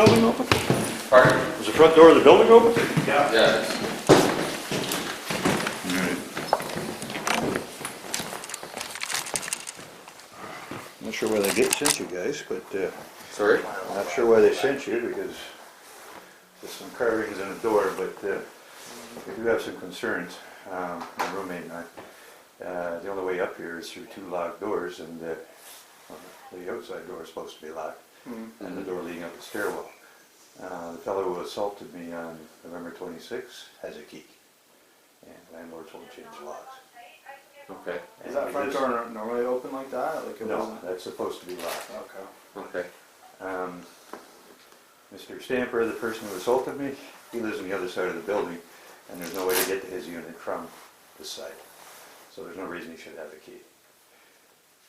building open? Pardon? Is the front door of the building open? Yeah. Yes. Not sure why they sent you guys, but Sorry? not sure why they sent you because there's some carvings in the door, but we do have some concerns. My roommate and I. The only way up here is through two locked doors, and the outside door is supposed to be locked, and the door leading up the stairwell. The fellow who assaulted me on November 26th has a key, and the landlord told him to change the locks. Okay. Is that front door normally open like that? Like it No, wasn't? that's supposed to be locked. Okay. Okay. Mr. Stamper, the person who assaulted me, he lives on the other side of the building, and there's no way to get to his unit from this side. So there's no reason he should have a key.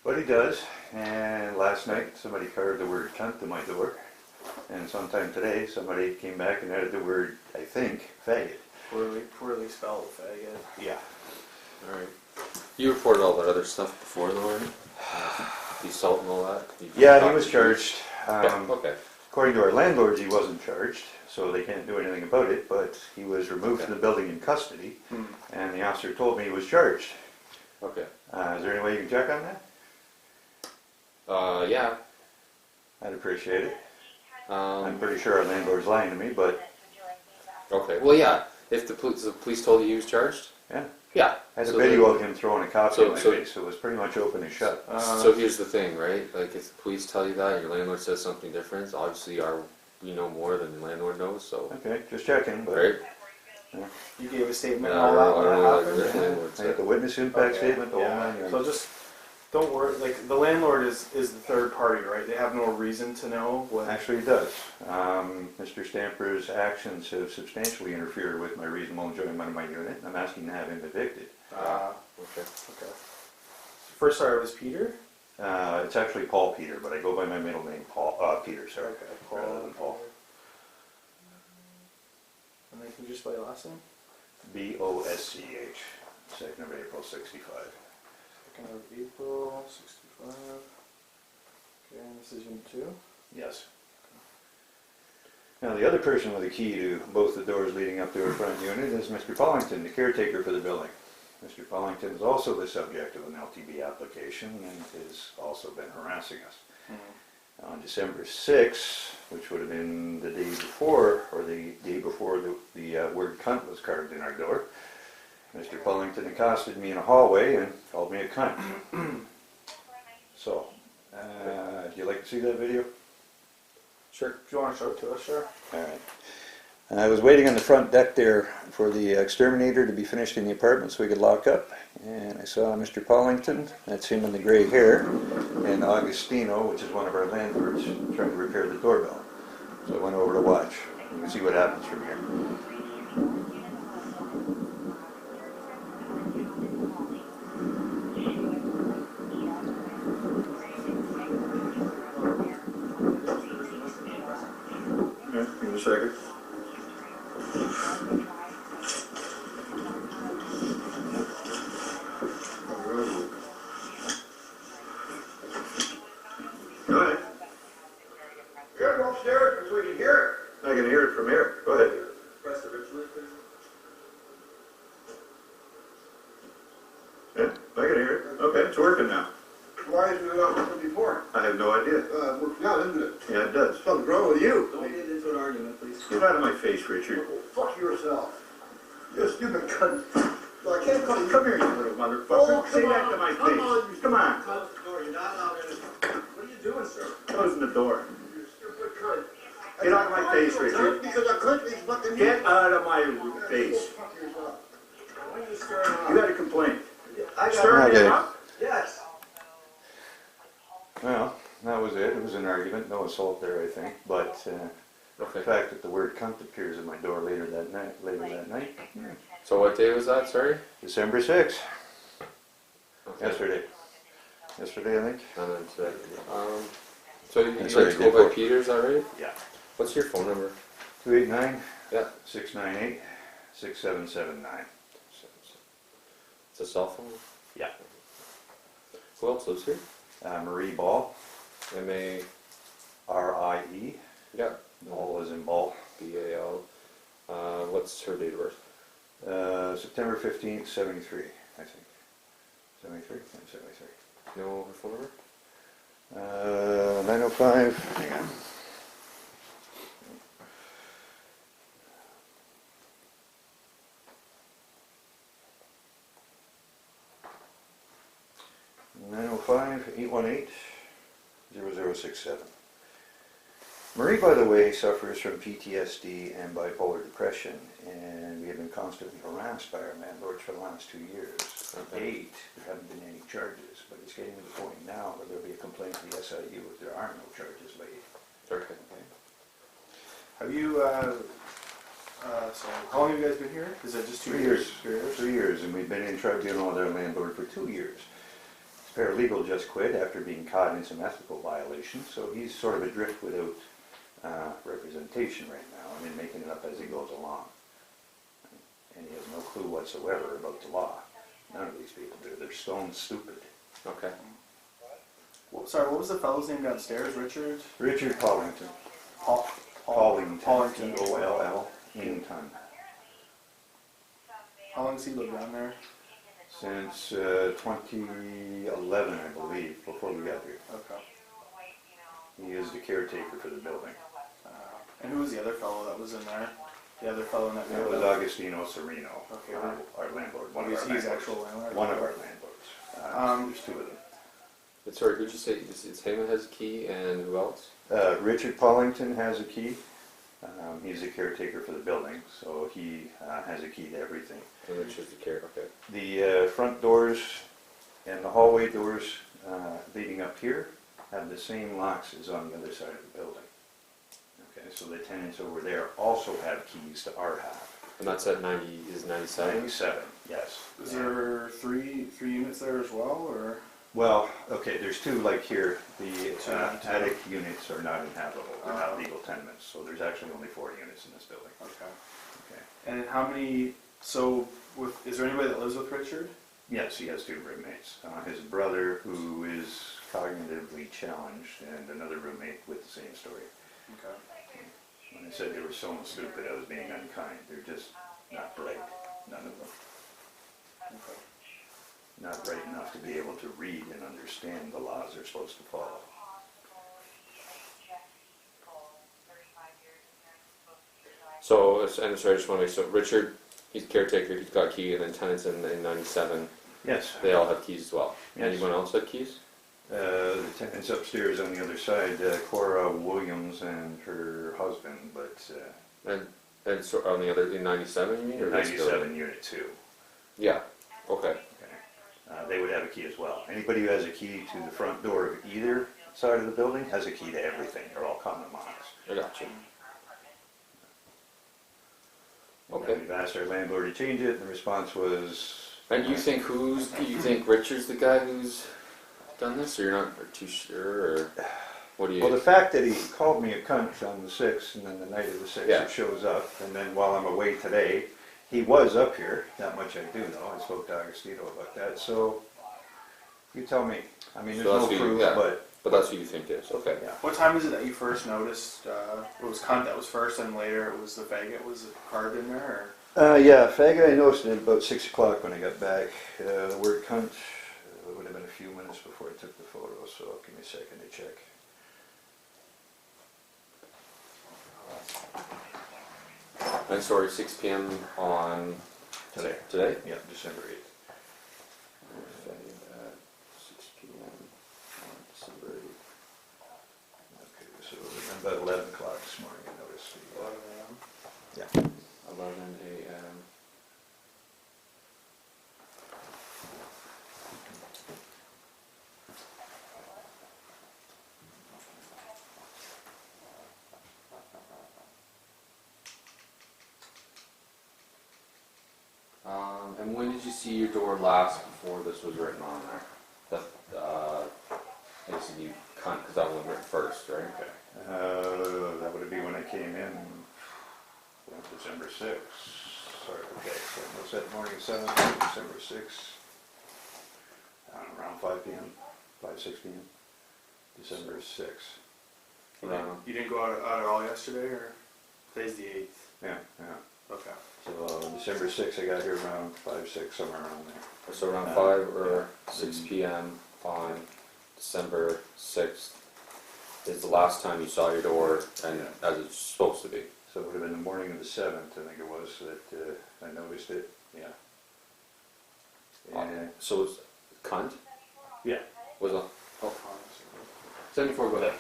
But he does, and last night somebody carved the word cunt to my door, and sometime today somebody came back and added the word, I think, faggot. Poorly spelled faggot. Yeah. Alright. You reported all that other stuff before though, right? The assault and all that? Yeah, he was charged. Yeah, okay. According to our landlords, he wasn't charged, so they can't do anything about it, but he was removed from the building in custody, and the officer told me he was charged. Okay. Is there any way you can check on that? Yeah. I'd appreciate it. I'm Um, pretty sure our landlord's lying to me, but okay. Well, yeah. If the police told you he was charged? yeah. Yeah. I had a So video then- of him throwing a copy so- in my so- face, so it was pretty much open and shut. So here's the thing, right? Like, if the police tell you that, and your landlord says something different, obviously we know more than the landlord knows. So, Okay, just checking, but right? You gave a statement Yeah, and I all that don't when know that what the happened? landlord I got said. the witness impact Okay. statement, the whole Yeah. nine So yards. just don't worry. Like the landlord is the third party, right? They have no reason to know what. Actually, it does. Mr. Stamper's actions have substantially interfered with my reasonable enjoyment of my unit, and I'm asking to have him evicted. Okay. Okay. First sergeant was Peter. It's actually Paul Peter, but I go by my middle name, Peter, sorry. Okay. Rather than Paul. And then can you just spell your last name? B-O-S-C-H, 2nd of April, 65. 2nd of April, 65. Okay, and this is unit 2. Yes. Now, the other person with a key to both the doors leading up to our front unit is Mr. Pollington, the caretaker for the building. Mr. Pollington is also the subject of an LTB application and has also been harassing us. On December 6th, which would have been the day before, or the day before the word cunt was carved in our door, Mr. Pollington accosted me in a hallway and called me a cunt. So, do you like to see that video? Sure. If you want to show it to us, sure. All right. I was waiting on the front deck there for the exterminator to be finished in the apartment so we could lock up. And I saw Mr. Pollington, that's him in the gray hair, and Augustino, which is one of our landlords, trying to repair the doorbell. So I went over to watch. You can see what happens from here. Yeah, give me a second. Go ahead. You gotta go upstairs so we can hear I can hear it from here. Go ahead. it. Press the ritual, please. Yeah, I can hear it. Okay, it's working now. Why is it not working before? I have no idea. Works now, isn't it? Yeah, it does. Something's wrong with you. Don't get into an argument, please. Get out of my face, Richard. Fuck yourself. You're a stupid cunt. No, I can't call you. Come here, you little motherfucker. Oh, Say come that on. to my Come face. on, you Come on. Close the door. You're not allowed in. What are you doing, sir? Closing the door. You're a stupid cunt. Get out of my face, Richard. Because I couldn't be fucking Get out of my face. Fuck yourself. Why are you stirring up? You got a complaint. I got Stirring it. him up? Yes. Well, that was it. It was an argument. No assault there, I think. But the Okay. fact that the word cunt appears in my door later that night. So what day was that? Sorry. December 6th. Okay. Yesterday, I think. And then today. So you like Sorry, to go by before. Peter? Is that right? Yeah. What's your phone number? 289 Yeah. 698 6779. It's a cell phone. Yeah. Who else lives here? Marie Ball, M.A. R-I-E, Yeah. Ball is in ball. BAL. What's her date of birth? September 15th, 73, I think. 73? Yeah, 73. No, her phone number? 905, hang on. Nine oh five 818-0067. Marie, by the way, suffers from PTSD and bipolar depression, and we have been constantly harassed by our landlords for the last 2 years. To Okay. date, there haven't been any charges, but it's getting to the point now where there'll be a complaint to the SIU if there are no charges laid. Okay. Have you, so how long have you guys been here? Is it just 2 years? 3 years, and we've been in tribunal with our landlord for 2 years. His paralegal just quit after being caught in some ethical violations, so he's sort of adrift without representation right now, and then making it up as he goes along. And he has no clue whatsoever about the law. None of these people do. They're stone stupid. Okay. Sorry, what was the fellow's name downstairs? Richard? Richard Pollington. Pollington. Pollington. Ington. How long has he lived down there? Since 2011, I believe, before we got here. Okay. He is the caretaker for the building. And who was the other fellow that was in there? The other fellow in that That was building? Agostino Sereno, Okay. our landlord. One of He's our landlords. actual landlord? One of our landlords. There's two of them. But sorry, who'd you say? It's him that has a key, and who else? Richard Pollington has a key. He's the caretaker for the building, so he has a key to everything. And Richard's the care. Okay. The front doors and the hallway doors leading up here have the same locks as on the other side of the building. Okay, so the tenants over there also have keys to our half. And that's at 90. Is 97? 97, yes. Is there three units there as well, or? Well, okay, there's two like here. The Two. attic units are not inhabitable, they're not legal tenements, so there's actually only 4 units in this building. Okay. Okay. And how many, is there anybody that lives with Richard? Yes, he has 2 roommates. His brother, who is cognitively challenged, and another roommate with the same story. Okay. When I said they were so stupid, I was being unkind. They're just not bright, none of them. Okay. Not bright enough to be able to read and understand the laws they're supposed to follow. So, and sorry, I just want to make so Richard, he's caretaker. He's got a key, and then tenants in 97. Yes. They all have keys as well. Yes. Anyone else have keys? The tenants upstairs on the other side, Cora Williams and her husband, but And so on the other in 97, you mean? Or this building? 97 unit 2. Yeah. Okay. Okay. They would have a key as well. Anybody who has a key to the front door of either side of the building has a key to everything. They're all common locks. I got you. And Okay. we've asked our landlord to change it, and the response was... And you think Richard's the guy who's done this, or you're not too sure, or what do you? Well, the fact that he called me a cunt on the 6th, and then the night of the 6th Yeah. he shows up, and then while I'm away today, he was up here. That much I do know. I spoke to Agostino about that. So, you tell me. I mean, there's So no that's who you- proof, yeah. but But that's who you think it is. Okay. yeah. What time is it that you first noticed, it was cunt that was first, and later it was the faggot was carved in there, Yeah, faggot, I noticed it about 6 o'clock when I got back. The word cunt would have been a few minutes before I took the photo, so give me a second to check. And sorry, 6 p.m. on Today. Today? Yeah, December 8th. At 6 p.m. on December 8th. Okay, so about 11 o'clock this morning I noticed. 11 a.m. Yeah. 11 a.m. And when did you see your door last before this was written on there? Basically, cunt, because that was written first, right? Okay. That would be when I came in, December 6th. Sorry, okay, so what's that morning, 7th, December 6th? Around 5 p.m., 5, 6 p.m., December 6th. Around. You didn't go out at all yesterday, or today's the 8th? Yeah, yeah. Okay. So December 6th, I got here around 5, 6, somewhere around there. So around Uh, 5 or yeah. 6 p.m. on December 6th is the last time you saw your door, and Yeah. as it's supposed to be. So it would have been the morning of the 7th, I think it was, that I noticed it, yeah. And, So it's cunt? yeah, Was a 74, go ahead.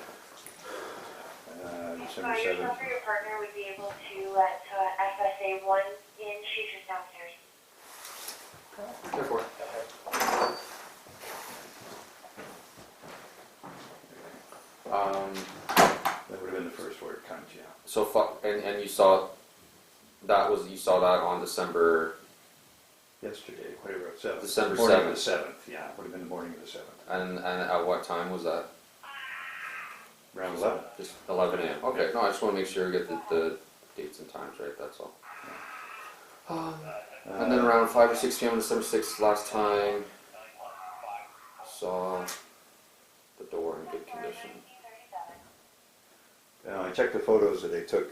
December Yourself 7th. or your partner would be able to let FSA 1 in, she's just downstairs. Therefore. That would have been the first word, cunt, yeah. So and you saw you saw that on December, Yesterday, whatever, 7th. December Morning of 7th. the 7th, yeah, would have been the morning of the 7th. and at what time was that? Around 11. Just 11 a.m. Okay, no, I just want to make sure we get the dates and times right. That's all. And then around 5 or 6 p.m. on December 6th, last time saw the door in good condition. I checked the photos that they took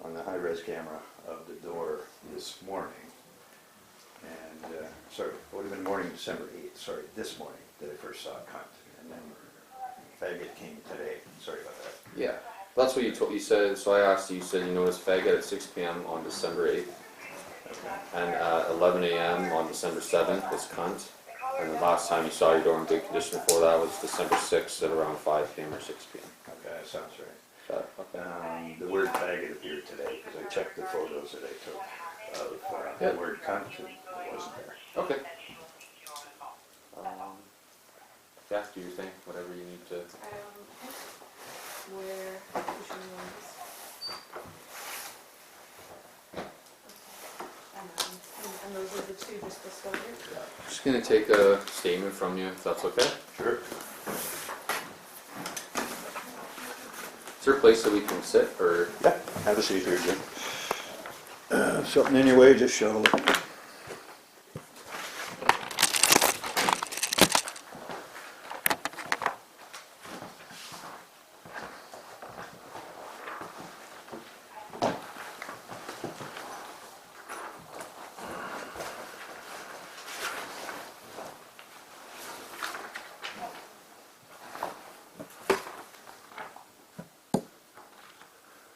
on the high-res camera of the door this morning. And, sorry, it would have been morning of December 8th, sorry, this morning that I first saw a cunt. And then faggot came today, sorry about that. Yeah, that's what you told. You said. So I asked you. You said you noticed faggot at 6 p.m. on December 8th, and at 11 a.m. on December 7th was cunt. And the last time you saw your door in good condition before that was December 6th at around 5 p.m. or 6 p.m. Okay, that sounds right. Okay. The word faggot appeared today because I checked the photos that I took of Yeah. the word cunt and it wasn't there. Okay. Yeah, do your thing. Whatever you need to. Where pushing ones. And those are the two just discovered? Just gonna take a statement from you, if that's okay. Sure. Is there a place that we can sit, or Yeah, have a seat here, Jim. Something in your way, just shovel it.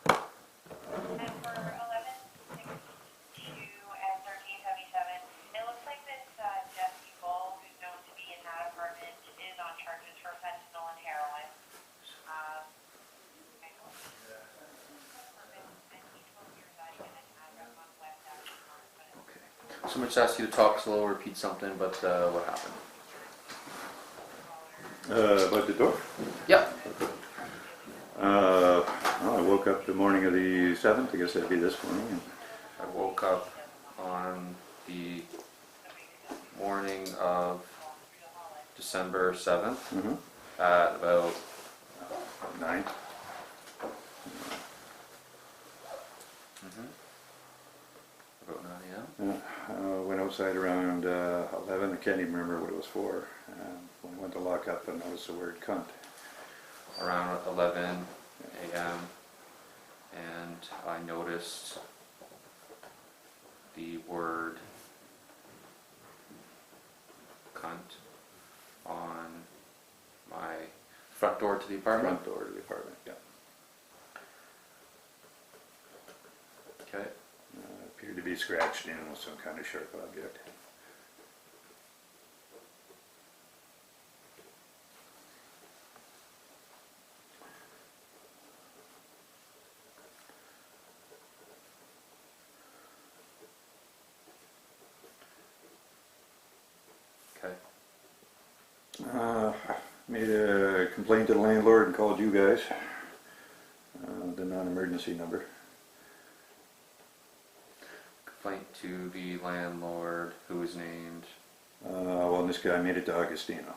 And for 1162 and 1377, it looks like this Jesse Bull, who's known to be in that apartment, is on charges for fentanyl and heroin. And he's supposed to be residing in an address on West Avenue, but someone just asked you to talk slow, repeat something, but what happened? About the door? Yep. Well, I woke up the morning of the 7th, I guess that'd be this morning. And I woke up on the morning of December 7th at about 9. about 9 a.m. Went outside around 11, I can't even remember what it was for. When I went to lock up, I noticed the word cunt. Around 11 a.m. and I noticed the word cunt on my front door to the apartment. Front door to the apartment, yeah. Okay. Appeared to be scratched in with some kind of sharp object. Okay. Made a complaint to the landlord and called you guys, the non-emergency number. Complaint to the landlord who is named. Well, in this guy, I made it to Agostino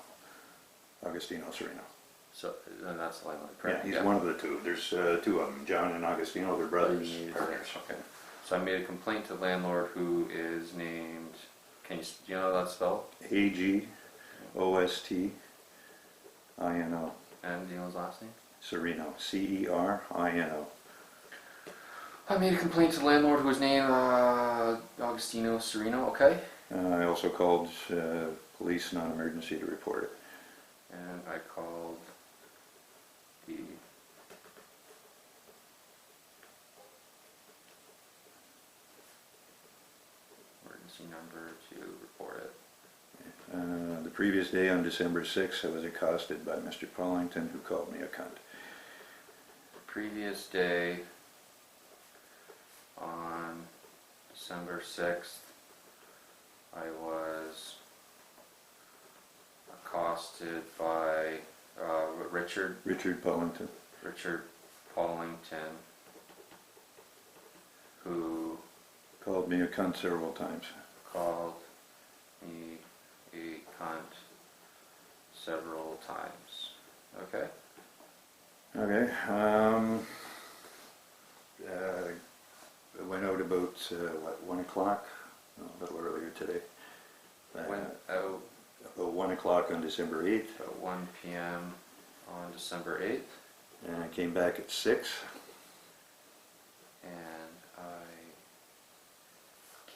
Sereno. So, and that's the landlord, Yeah, correct? he's one of the two. There's two of them, John and Agostino, they're brothers, partners. Okay. So I made a complaint to the landlord who is named. Do you know how that's spelled? Agostino. And do you know his last name? Cerino, Cerino. I made a complaint to the landlord who was named Augustino Serino, okay? I also called police non-emergency to report it. And I called the emergency number to report it. The previous day, on December 6th, I was accosted by Mr. Pollington, who called me a cunt. Previous day, on December 6th, I was accosted by Richard Pollington. Paulington, who Called me a cunt several times. called me a cunt several times. Okay? Okay. I went out about, 1 o'clock? No, a little earlier today. Went out About 1 o'clock on December 8th. at 1 p.m. on December 8th, And I came back at 6. and I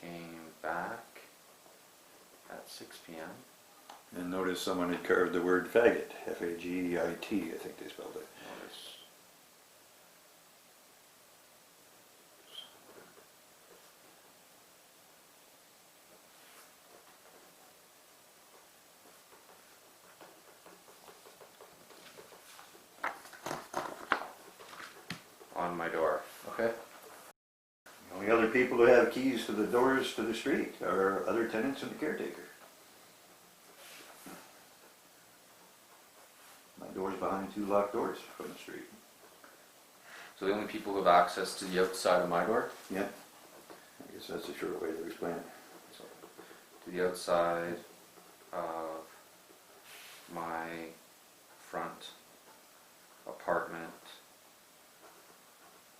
came back at 6 p.m. And noticed someone had carved the word faggot. F-A-G-I-T, I think they spelled it. Notice. On my door. Okay? The only other people who have keys to the doors to the street are other tenants and the caretaker. My door's behind 2 locked doors from the street. So the only people who have access to the outside of my door, Yeah. I guess that's a short way to explain it. so to the outside of my front apartment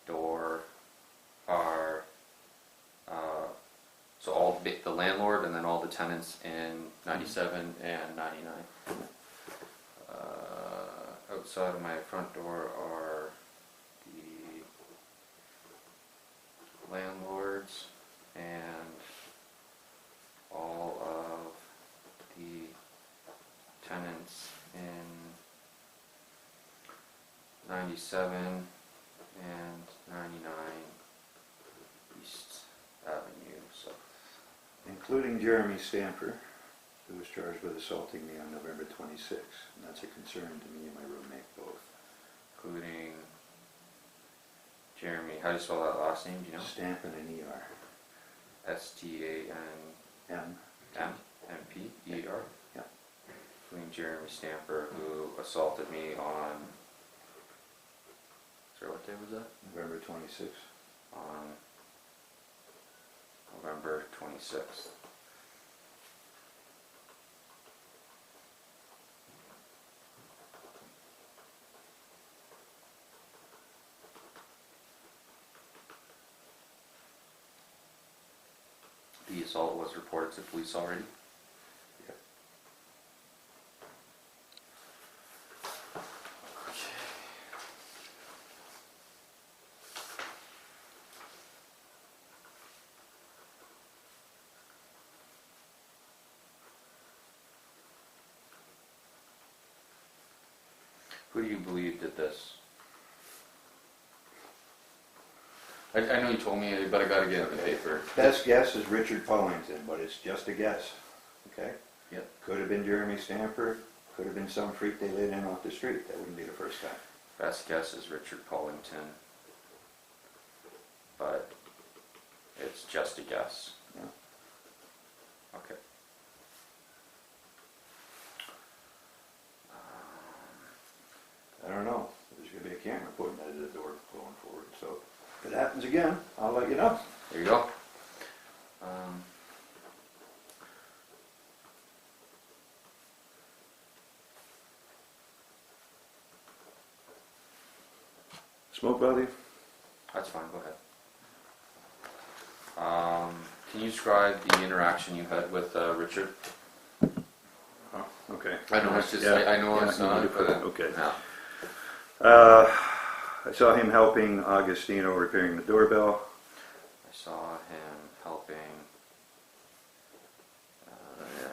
door are so all the landlord and then all the tenants in 97 and 99. Outside of my front door are the landlords and all of the tenants in 97 and 99 East Avenue. So Including Jeremy Stamper, who was charged with assaulting me on November 26th. And that's a concern to me and my roommate both. including Jeremy. How do you spell that last name? Do you know? Stamp and an E-R. STANMPER. Yeah. Including Jeremy Stamper, who assaulted me on. Sorry, what day was that? November 26th. On November 26th. The assault was reported to police already. Yep. Who do you believe did this? I know you told me, but I gotta get it in the paper. Best guess is Richard Pollington, but it's just a guess. Okay? Yep. Could have been Jeremy Stamper, could have been some freak they let in off the street. That wouldn't be the first time. Best guess is Richard Pollington, but it's just a guess. Yeah. Okay. I don't know. There's going to be a camera pointing at the door going forward. So if it happens again, I'll let you know. There you go. Smoke value? That's fine, go ahead. Can you describe the interaction you had with Richard? Oh, okay. I know it's just, Yeah. I know Yeah, it's you need not, to put but it- okay. yeah. I saw him helping Augustino repairing the doorbell. I saw him helping. Yeah,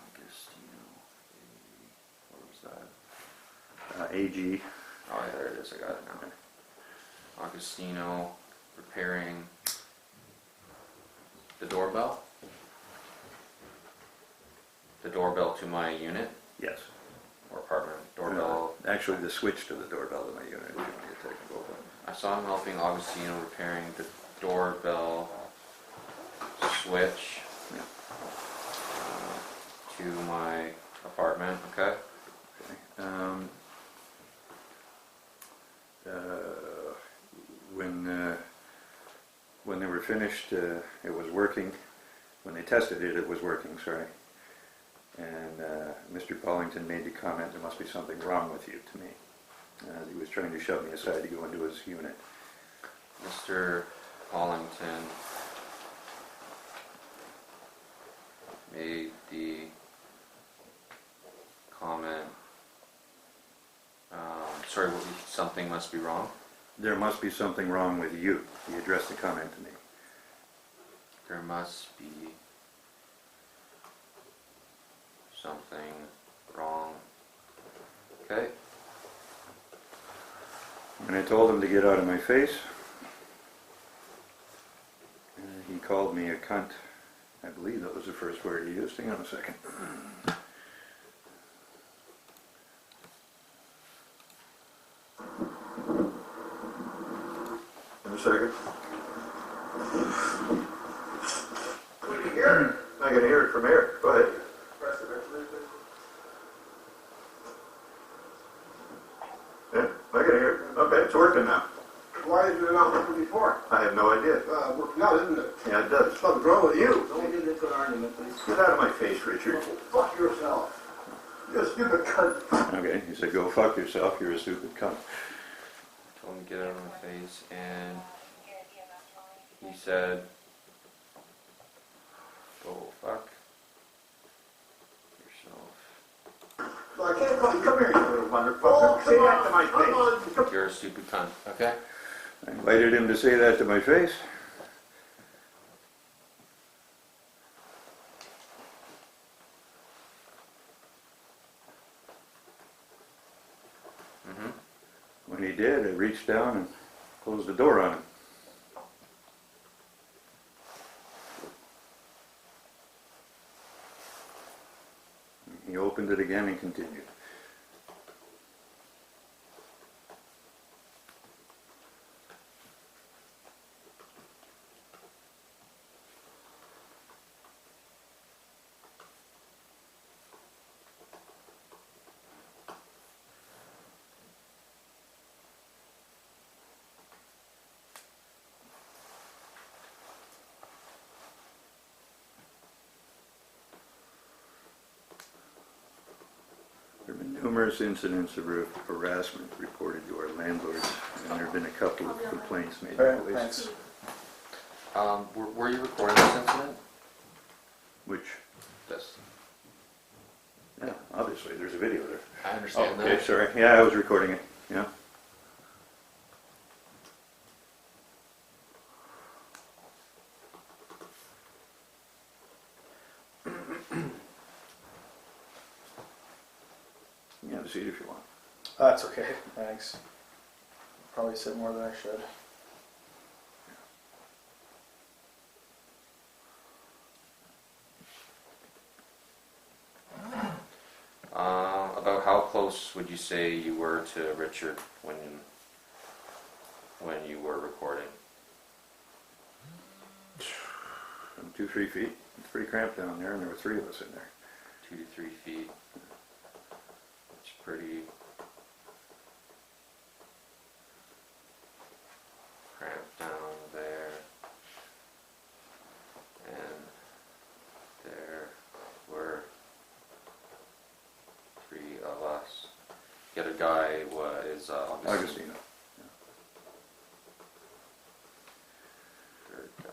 Augustino. What was that? AG. Oh yeah, there it is. I got it now. Augustino repairing the doorbell. The doorbell to my unit Yes. or apartment doorbell. Actually, the switch to the doorbell to my unit, if you want to get technical. I saw him helping Augustino repairing the doorbell switch Yeah. to my apartment. Okay. Um, when they were finished, it was working. When they tested it, it was working, sorry. And Mr. Paulington made the comment, there must be something wrong with you, to me. He was trying to shove me aside to go into his unit. Mr. Paulington made the comment. Sorry, something must be wrong. There must be something wrong with you. He addressed the comment to me. There must be something wrong. Okay. And I told him to get out of my face. He called me a cunt. I believe that was the first word he used. Hang on a second. In a second. Can you hear it? I can hear it from here. Go ahead. Press the resolution. Yeah, I can hear it. Okay, it's working now. Why is it not working before? I have no idea. Working out, isn't it? Yeah, it does. Something's wrong with you. Don't get into an argument, please. Get out of my face, Richard. Fuck yourself. You're a stupid cunt. Okay, he said, go fuck yourself. You're a stupid cunt. Told him to get out of my face, and he said, "Go fuck yourself. Well, I can't call you. Come here, you little motherfucker. Say that to my face. Come You're a stupid cunt." Okay. I invited him to say that to my face. Mhm. When he did, I reached down and closed the door on him. He opened it again and continued. There have been numerous incidents of harassment reported to our landlords, and there have been a couple of complaints made to Alright, police. thanks. Were you recording this incident? Which, Yes. yeah, obviously, there's a video there. I understand Okay, that. sorry. Yeah, I was recording it, yeah. You can have a seat if you want. That's okay, thanks. Probably sit more than I should. About how close would you say you were to Richard when you were recording? 2-3 feet. It's pretty cramped down there, and there were 3 of us in there. 2 to 3 feet. It's pretty cramped down there. And there were 3 of us. The other guy was Augustino. Third guy.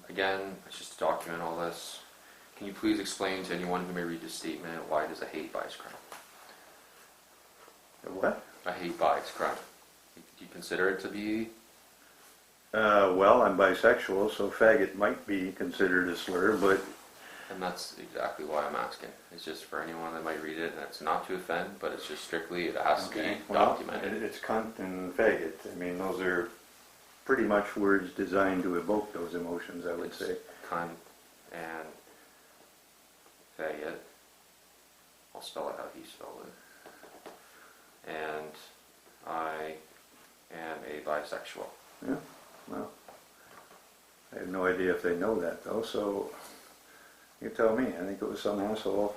Again, it's just to document all this. Can you please explain to anyone who may read this statement why it is a hate bias crime? A what? A hate bias crime. Do you consider it to be? Well, I'm bisexual, so faggot might be considered a slur, but And that's exactly why I'm asking. It's just for anyone that might read it, and it's not to offend, but it's just strictly, it has to be well, documented. it's cunt and faggot. I mean, those are pretty much words designed to evoke those emotions, I would It's say. cunt and faggot. I'll spell it how he spelled it. And I am a bisexual. Yeah, well, I have no idea if they know that though, so you tell me. I think it was some asshole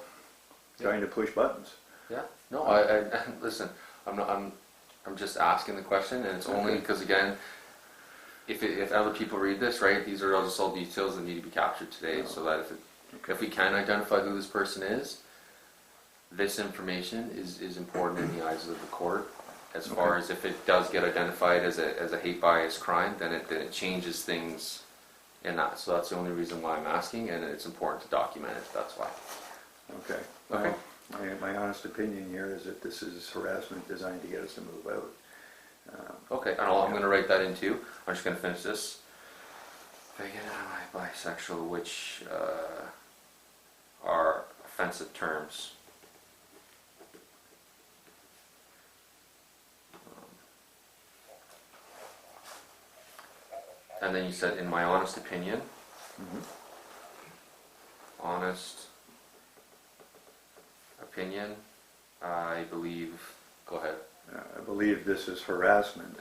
trying to push buttons. Yeah. No, I listen. I'm just asking the question, and it's only Okay. because again, if other people read this, right, these are just all details that need to be captured today, so that if we can identify who this person is, this information is important in the eyes of the court. As far as if it does get identified as a hate bias crime, then it changes things in that. So that's the only reason why I'm asking, and it's important to document it. That's why. Okay. Okay. Well, my honest opinion here is that this is harassment designed to get us to move out. Okay, and I'm going to write that in too. I'm just going to finish this. Faggot and I bisexual, which are offensive terms. And then you said, in my honest opinion, honest opinion, I believe, go ahead. I believe this is harassment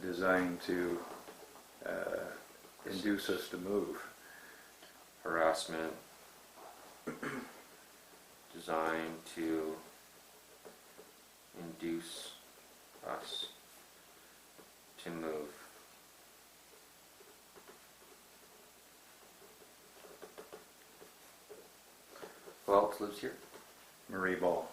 designed to induce us to move. Harassment designed to induce us to move. Who else lives here? Marie Ball.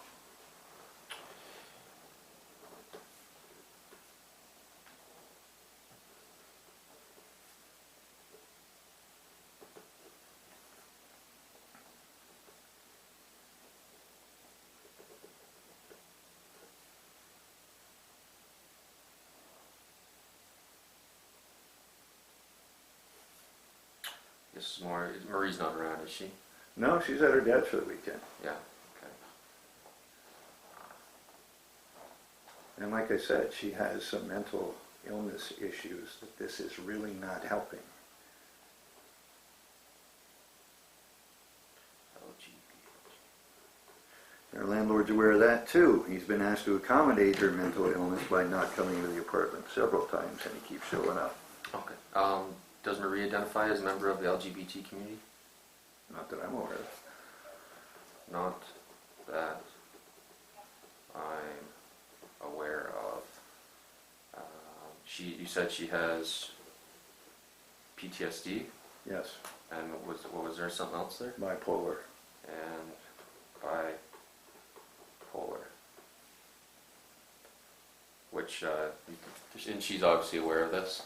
This is more, Marie's not around, is she? No, she's at her dad's for the weekend. Yeah, okay. And like I said, she has some mental illness issues that this is really not helping. Our landlord's aware of that too. He's been asked to accommodate her mental illness by not coming to the apartment several times, and he keeps showing up. Okay. Does Marie identify as a member of the LGBT community? Not that I'm aware of. Not that I'm aware of. You said she has PTSD, Yes, and what was there something else there? bipolar. And bipolar, which and she's obviously aware of this.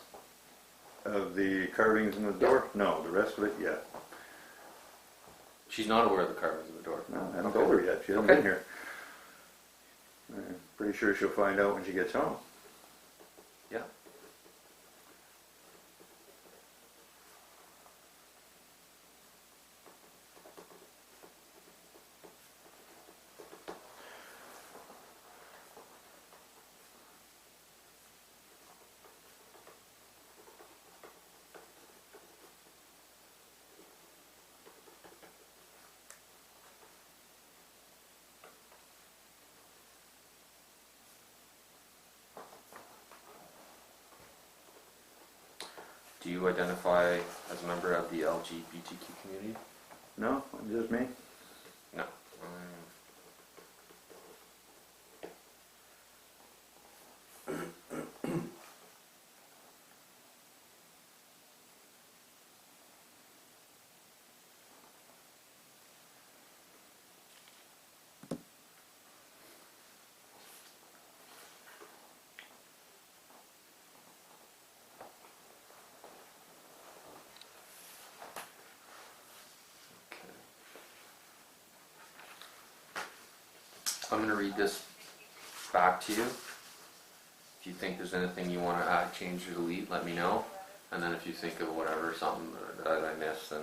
Of the carvings in the door? No, the rest of it, yeah. She's not aware of the carvings in the door. No, I haven't Okay. told her yet. She hasn't Okay. been here. I'm pretty sure she'll find out when she gets home. Yeah. Do you identify as a member of the LGBTQ community? No, just me? No. I'm going to read this back to you. If you think there's anything you want to add, change, or delete, let me know. And then if you think of whatever, something that I missed, then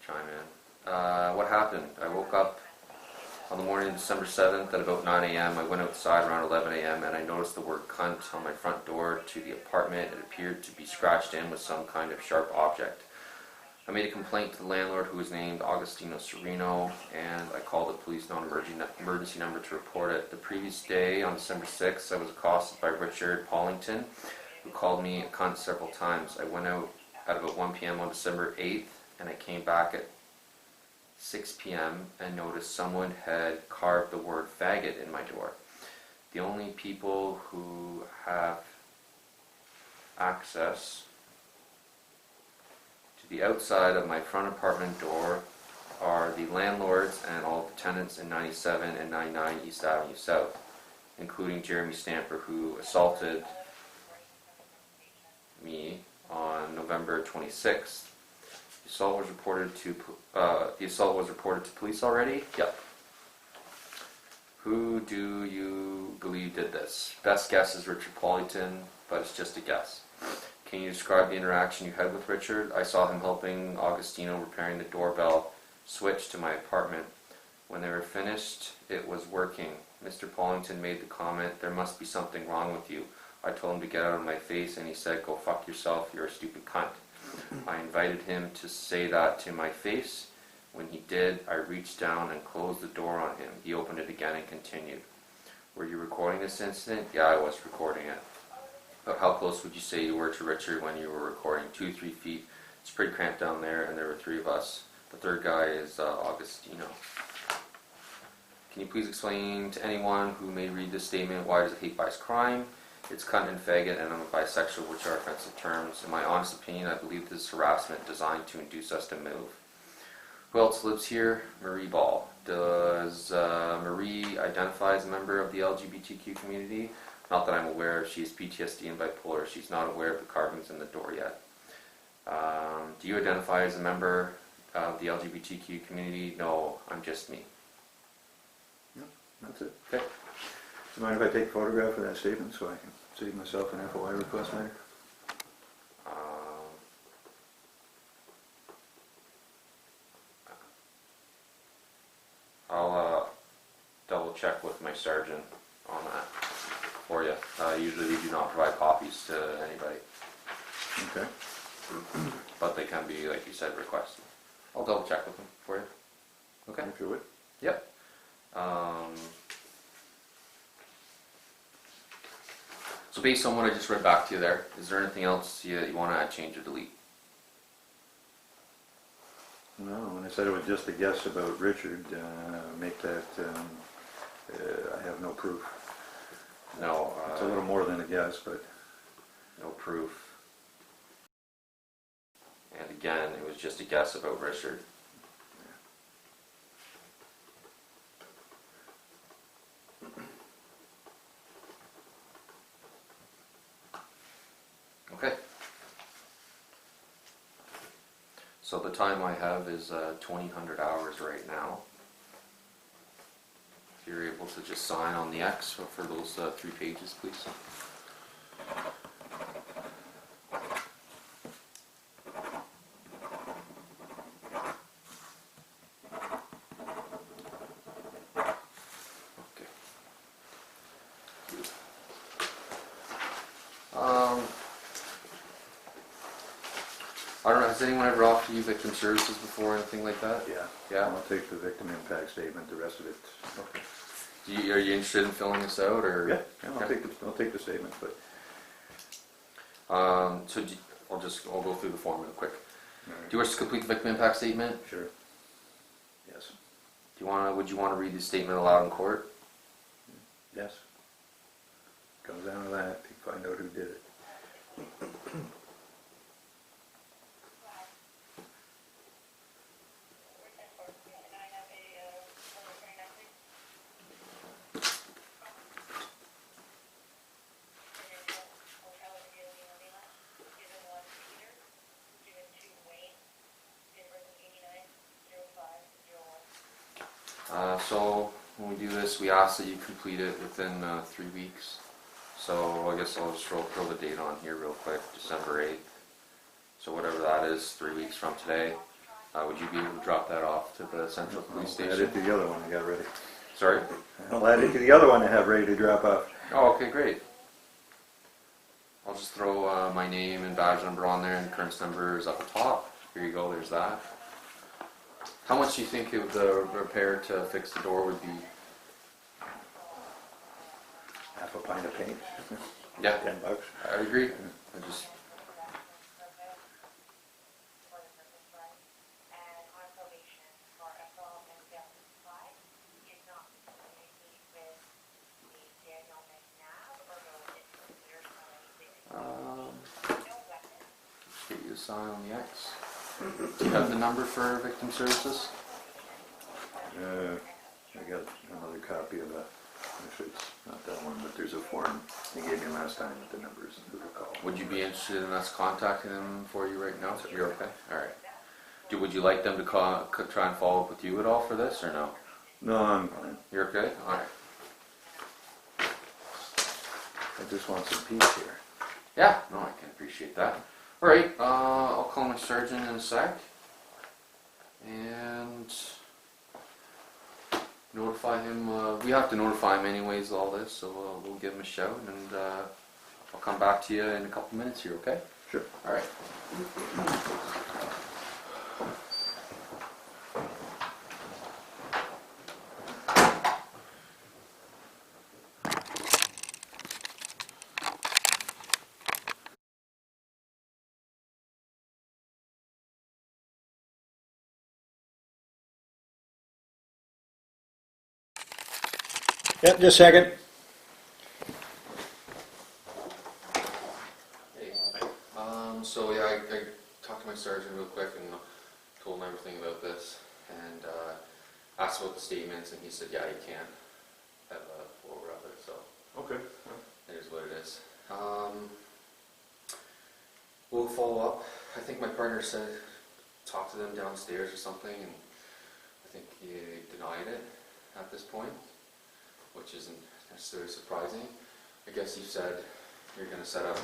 chime in. What happened? I woke up on the morning of December 7th at about 9 a.m. I went outside around 11 a.m. and I noticed the word cunt on my front door to the apartment. It appeared to be scratched in with some kind of sharp object. I made a complaint to the landlord, who was named Augustino Serino, and I called the police non-emergency number to report it. The previous day, on December 6th, I was accosted by Richard Paulington, who called me a cunt several times. I went out at about 1 p.m. on December 8th, and I came back at 6 p.m. and noticed someone had carved the word faggot in my door. The only people who have access to the outside of my front apartment door are the landlords and all the tenants in 97 and 99 East Avenue South, including Jeremy Stamper, who assaulted me on November 26th. The assault was reported to police already? Yep. Who do you believe did this? Best guess is Richard Paulington, but it's just a guess. Can you describe the interaction you had with Richard? I saw him helping Augustino repairing the doorbell switch to my apartment. When they were finished, it was working. Mr. Paulington made the comment, "There must be something wrong with you." I told him to get out of my face, and he said, "Go fuck yourself, you're a stupid cunt." I invited him to say that to my face. When he did, I reached down and closed the door on him. He opened it again and continued. Were you recording this incident? Yeah, I was recording it. But how close would you say you were to Richard when you were recording? 2-3 feet. It's pretty cramped down there, and there were 3 of us. The third guy is Augustino. Can you please explain to anyone who may read this statement, why does it hate bias crime? It's cunt and faggot, and I'm a bisexual, which are offensive terms. In my honest opinion, I believe this is harassment designed to induce us to move. Who else lives here? Marie Ball. Does Marie identify as a member of the LGBTQ community? Not that I'm aware of. She has PTSD and bipolar. She's not aware of the carvings in the door yet. Do you identify as a member of the LGBTQ community? No, I'm just me. No, that's it. Okay. Do you mind if I take a photograph of that statement so I can save myself an FOI request later? I'll double check with my sergeant on that for you. Usually we do not provide copies to anybody, Okay. but they can be, like you said, requested. I'll double check with them for you. Okay. If you would. Yep. So based on what I just read back to you there, is there anything else you want to add, change, or delete? No, when I said it was just a guess about Richard, make that, I have no proof. No. It's a little more than a guess, but No proof. And again, it was just a guess about Richard. Okay. So the time I have is 2000 hours right now. If you're able to just sign on the X for those 3 pages, please. Okay. I don't know, has anyone ever offered you victim services before or anything like that? yeah. Yeah? I'll take the victim impact statement, the rest of it. Okay. Are you interested in filling this out, or? Yeah, I'll take the statement, but I'll go through the form real quick. Do you wish to complete the victim impact statement? Sure. Yes. Would you want to read the statement aloud in court? Yes. Comes down to that, to find out who did it. So when we do this, we ask that you complete it within 3 weeks. So I guess I'll just throw the date on here real quick, December 8th. So whatever that is, 3 weeks from today. Would you be able to drop that off to the Central Police I'll add Station? it to the other one I got ready. Sorry? I'll add it to the other one I have ready to drop off. Oh, okay, great. I'll just throw my name and badge number on there, and occurrence number is up the top. Here you go, there's that. How much do you think the repair to fix the door would be? Half a pint of paint. Yeah, $10. I agree. I just get you a sign on the X. Do you have the number for victim services? I got another copy of that. Actually, it's not that one, but there's a form they gave me last time with the numbers and who to call. Would you be interested in us contacting them for you right now? You're okay? Alright. Would you like them to try and follow up with you at all for this, or no? No, I'm fine. You're okay? Alright. I just want some peace here. Yeah, no, I can appreciate that. Alright, I'll call my surgeon in a sec. And notify him, we have to notify him anyways all this, so we'll give him a shout, and I'll come back to you in a couple minutes here, okay? Sure. Alright. Yep, just a second. Hey, so yeah, I talked to my surgeon real quick and told him everything about this, and asked about the statements, and he said, yeah, you can't have a forward of it, so Okay. it is what it is. We'll follow up. I think my partner said talk to them downstairs or something, and I think he denied it at this point, which isn't necessarily surprising. I guess you said you're going to set up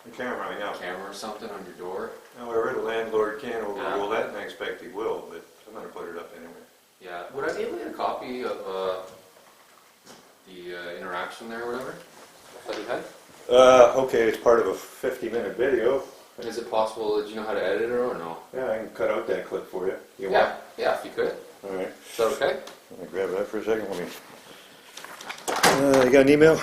The camera, a yeah. camera or something on your door. However, the landlord can't overrule that, and I expect he will, but I'm going to put it up anyway. Yeah. Would I be able to get a copy of the interaction there or whatever that you had? Okay, it's part of a 50-minute video. Is it possible, do you know how to edit it or no? Yeah, I can cut out that clip for you. You Yeah, yeah, if you could. want? All right. Is that okay? Let me grab that for a second. Let me. You got an email?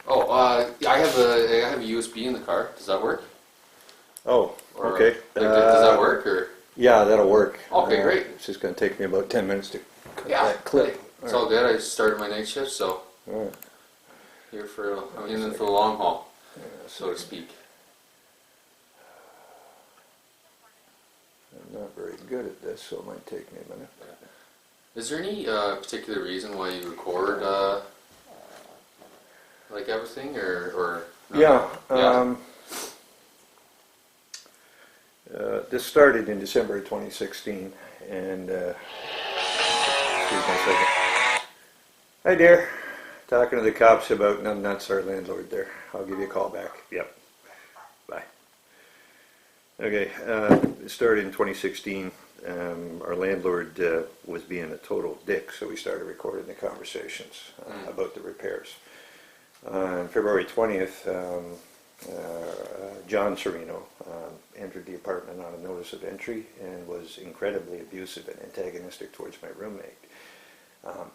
Oh, I have a USB in the car. Does that work? Oh, Or, okay. Does that work or? Yeah, that'll work. Okay, great. It's just going to take me about 10 minutes to cut Yeah, that clip. It's all good. I started my night shift, so All right. I'm in for the long haul, Yeah, so to speak. I'm not very good at this, so it might take me a minute. Is there any particular reason why you record like everything, or no? Yeah. This started in December of 2016, and excuse me a second. Hi, dear. Talking to the cops about nuts, our landlord there. I'll give you a call back. Yep. Bye. Okay. It started in 2016. Our landlord was being a total dick, so we started recording the conversations about the repairs. On February 20th, John Serino entered the apartment on a notice of entry and was incredibly abusive and antagonistic towards my roommate.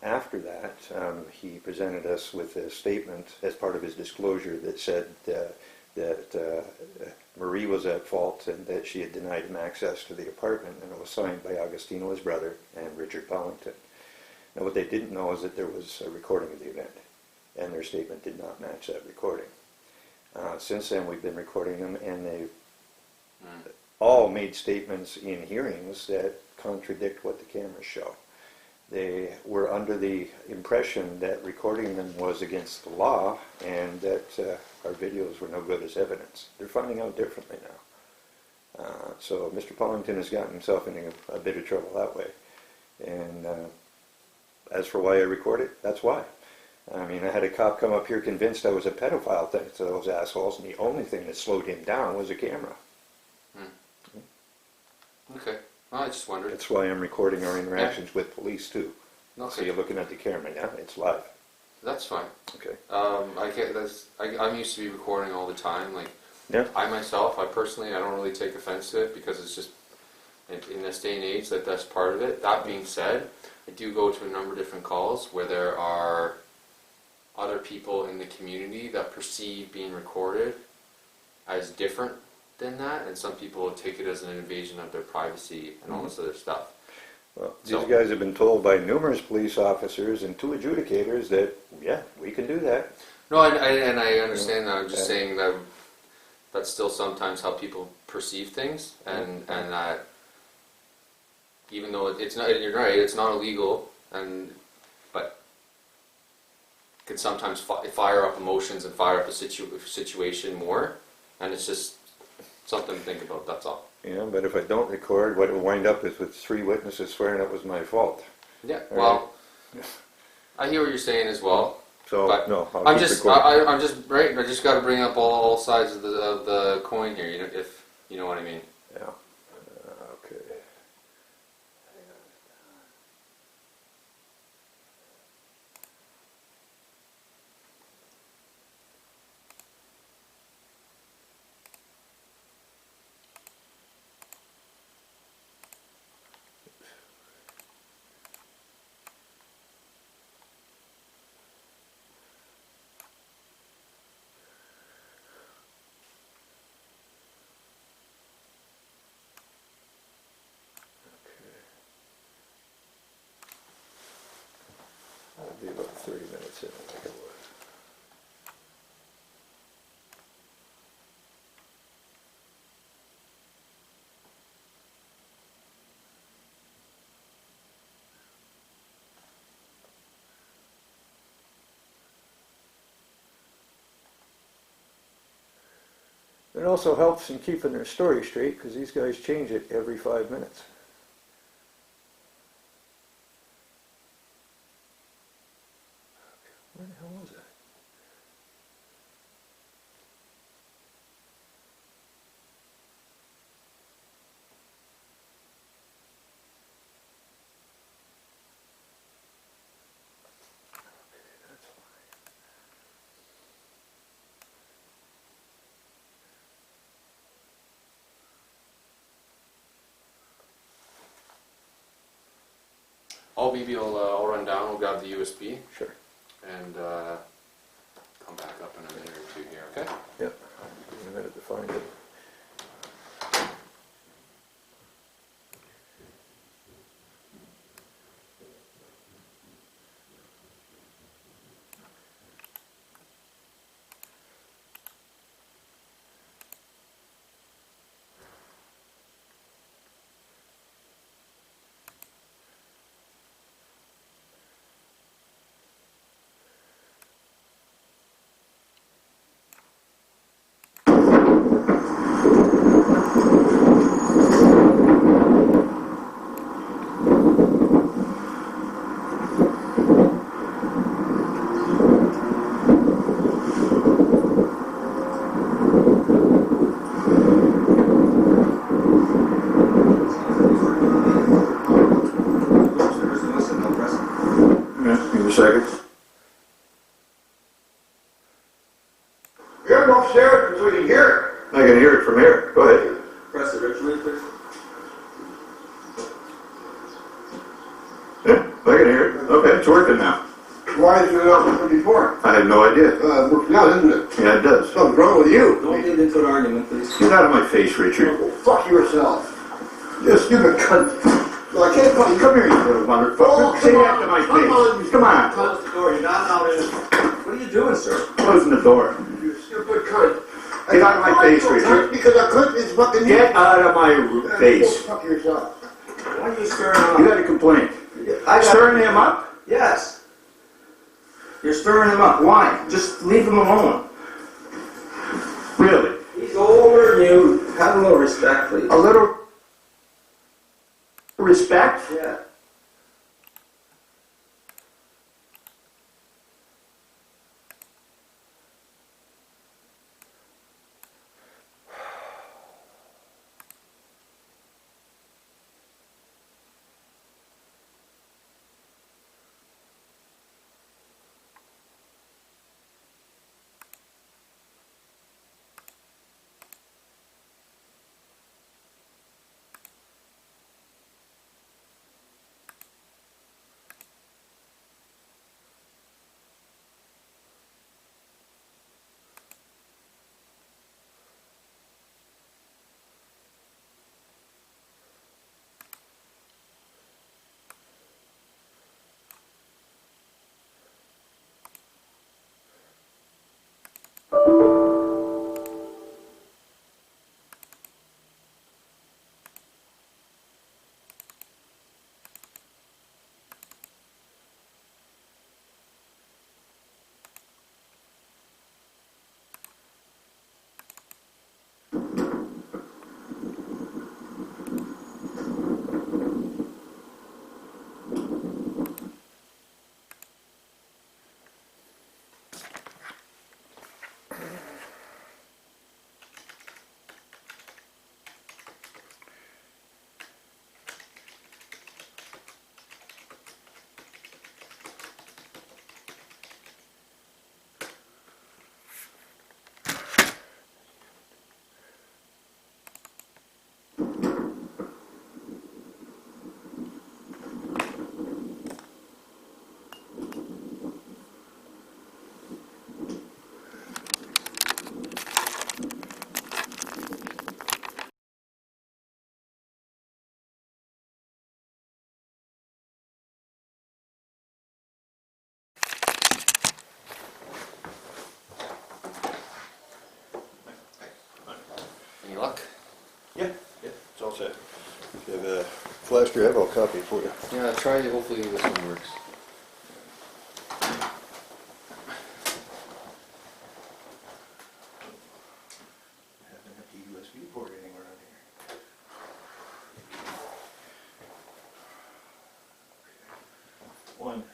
After that, he presented us with a statement as part of his disclosure that said that Marie was at fault and that she had denied him access to the apartment, and it was signed by Augustino, his brother, and Richard Pellington. Now what they didn't know is that there was a recording of the event, and their statement did not match that recording. Since then we've been recording them, and they've all made statements in hearings that contradict what the cameras show. They were under the impression that recording them was against the law and that our videos were no good as evidence. They're finding out differently now. So Mr. Pellington has gotten himself into a bit of trouble that way. And as for why I record it, that's why. I mean, I had a cop come up here convinced I was a pedophile thanks to those assholes, and the only thing that slowed him down was a camera. Okay. Well, I just wondered. That's why I'm recording our interactions with police too. So Okay. you're looking at the camera now, it's live. That's fine. Okay. I'm used to be recording all the time. Like, Yeah. I myself, I personally, I don't really take offense to it because it's just in this day and age that's part of it. That being said, I do go to a number of different calls where there are other people in the community that perceive being recorded as different than that, and some people take it as an invasion of their privacy and all this other stuff. Well, these So- guys have been told by numerous police officers and 2 adjudicators that, yeah, we can do that. No, I understand that. I'm just Yeah. saying that that's still sometimes how people perceive things, and that even though it's not, you're right, it's not illegal, but can sometimes fire up emotions and fire up a situation more, and it's just something to think about. That's all. Yeah, but if I don't record, what it'll wind up is with 3 witnesses swearing it was my fault. Yeah. All Well, I hear what you're saying as well. So, But no, I'll I'm keep just, recording. I'm just right. I just got to bring up all sides of the coin here. You know, if you know what I mean. Yeah. Okay. That'll be about 30 minutes in, I think it was. It also helps in keeping their story straight because these guys change it every 5 minutes. Where the hell was that? Okay, that's fine. I'll run down. We'll grab the USB Sure. and come back up in a minute or two here. Okay. Yep. Give me a minute to find it. Yeah, give me a second. Get him upstairs so we can hear it. I can hear it from here. Go ahead. Press the ritual, please. Yeah, I can hear it. Okay, it's working now. Why is it not working before? I have no idea. Working out, isn't it? Yeah, it does. Something's wrong with you. Don't get into an argument, please. Get out of my face, Richard. Fuck yourself. You stupid cunt. Well, I can't call you. Come here, you little motherfucker. Oh, Say come that on. to my Come on. face. Come on. Close the door, you're not allowed in. What are you doing, sir? Closing the door. You stupid cunt. Get out of my face, I Richard. Because a cunt is fucking you. Get out of my face. Go fuck yourself. Why are you stirring him You up? got a complaint. I got- Stirring him up? Yes. You're stirring him up. Why? Just leave him alone. Really? He's older than you. Have a little respect, please. A little respect? Yeah. Any luck? Yeah, it's all set. If you have a flash drive, I'll copy it for you. Yeah, try. Hopefully this one works. I have an empty USB port anywhere on here. One.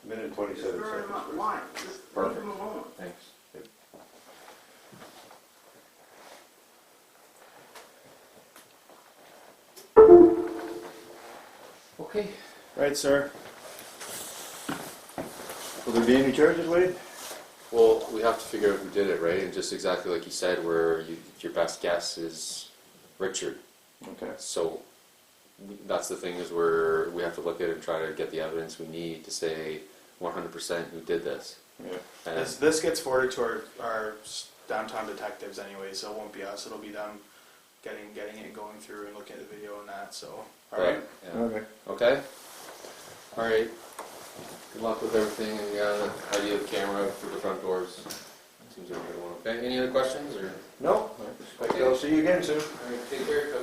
Minute Just 27 burn them up. seconds. Why? Just leave Perfect. them alone. Thanks. Okay. Right, sir. Will there be any charges, Wade? Well, we have to figure out who did it, right? And just exactly like you said, your best guess is Richard. Okay. So that's the thing is we have to look at it and try to get the evidence we need to say 100% who did this. Yeah. And This gets forwarded to our downtown detectives anyway, so it won't be us. It'll be them getting it, going through and looking at the video and that. So, all right. Yeah. Okay. Okay. All right. Good luck with everything, and yeah, idea of camera for the front doors. Seems like a good one. Okay. Any other questions or? No. I'll see you again soon. All right. Take care.